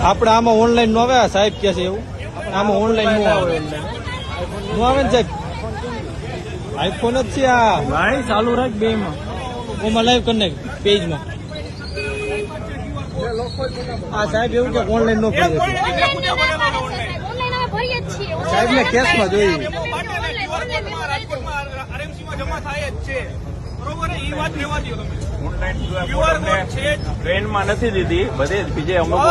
આપણે આમાં ઓનલાઈન નો આવે સાહેબ કે છે એવું આમાં ઓનલાઈન નો આવે નો આવે ને સાહેબ આઈફોન જ છે આ ભાઈ ચાલુ રાખ બે માં ઓમાં લાઈવ કરી નાખ પેજમાં આ સાહેબ એવું કે ઓનલાઈન નો કરી સાહેબ ને કેસમાં જોયું ટ્રેનમાં નથી દીધી બધે બીજે અમુક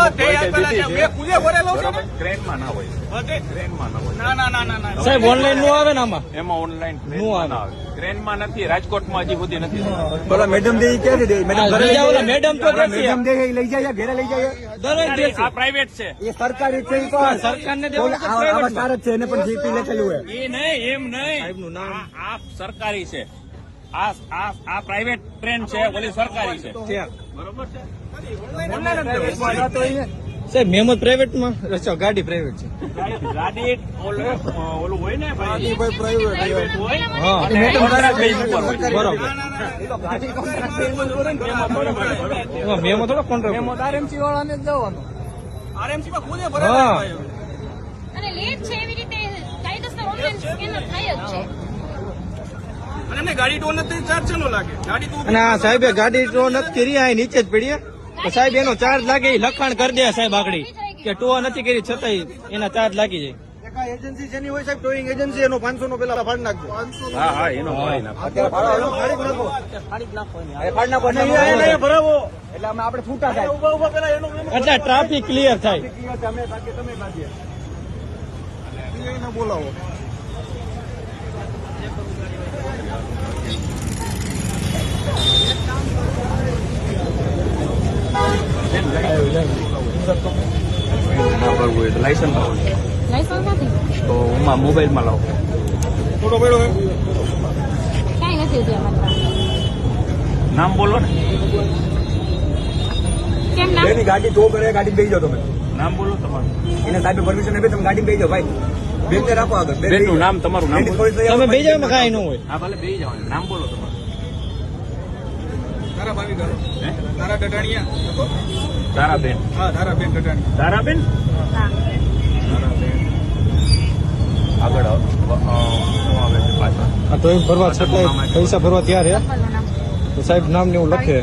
ટ્રેનમાં ના હોય સાહેબ ઓનલાઈન નો આવે ને આમાં એમાં ઓનલાઈન નો આવે ટ્રેનમાં નથી રાજકોટમાં હજી સુધી નથી બોલા મેડમ દે ક્યાં દે મેડમ તો મેડમ દે લઈ જાય ઘરે લઈ જાય દરેક દેશ આ પ્રાઇવેટ છે એ સરકારી છે સરકારને આવા સાર જ છે એને પણ જીપી લખેલું હોય એ નહીં એમ નહીં સાહેબનું નામ આ સરકારી છે આ પ્રાઇવેટ ટ્રેન છે ઓલી સરકારી છે બરોબર છે સાહેબ મેમત પ્રાઇવેટ માં ગાડી પ્રાઇવેટ છે ગાડી ઓલું હોય ને ભાઈ પ્રાઇવેટ હોય હા બરોબર મેમો થોડો કોન્ટ્રાક્ટ આરએમસી વાળાને જ જવાનું આરએમસી માં ખુદે હા અને લેટ છે એવી રીતે કાયદેસર ઓનલાઈન સ્કેનર થાય જ છે અને એમને ગાડી ટોલ નથી ચાર્જ ચલો લાગે ગાડી તો અને આ સાહેબે ગાડી ટો નથી કરી આ નીચે જ પડી તો સાહેબ એનો ચાર્જ લાગે એ લખાણ કરી દે સાહેબ આગળ કે ટો નથી કરી છતાંય એના ચાર્જ લાગી જાય એજન્સી જેની હોય સાહેબ ટોઈંગ એજન્સી એનો 500 નો પેલા ફાડ નાખજો હા એનો હોય ના અત્યારે ફાડ નાખો ભરાવો એટલે અમે આપણે છૂટા થાય ઉભા પેલા એનો એટલે ટ્રાફિક ક્લિયર થાય તમે કાઢીએ બોલાવો લાયસન્સ લાયસન્સ નથી તો હું મોબાઈલમાં લાવું ફોટો પડ્યો હે કાંઈ નથી હજી અમારી પાસે નામ બોલો ને કેમ ના એની ગાડી ટો કરે ગાડી બેસી જાઓ તમે નામ બોલો તમારું એને સાહેબ પરમિશન આપે તમે ગાડી બેસી જાઓ ભાઈ બેન રાખો આગળ બેનનું નામ તમારું નામ બોલો તમે બે જાવ કાંઈ ન હોય હા ભલે બેસી જવાનું નામ બોલો તમારું તારા ભાવી કરો તારા ડટાણિયા તારાબેન હા તારા બેન ડટાણિયા તારાબેન હા આગળ શું આવે છે પાછળ તો એમ ભરવા છતાંય પૈસા ભરવા તૈયાર હે લખવાનું નામ તો સાહેબ નામ ને એવું લખે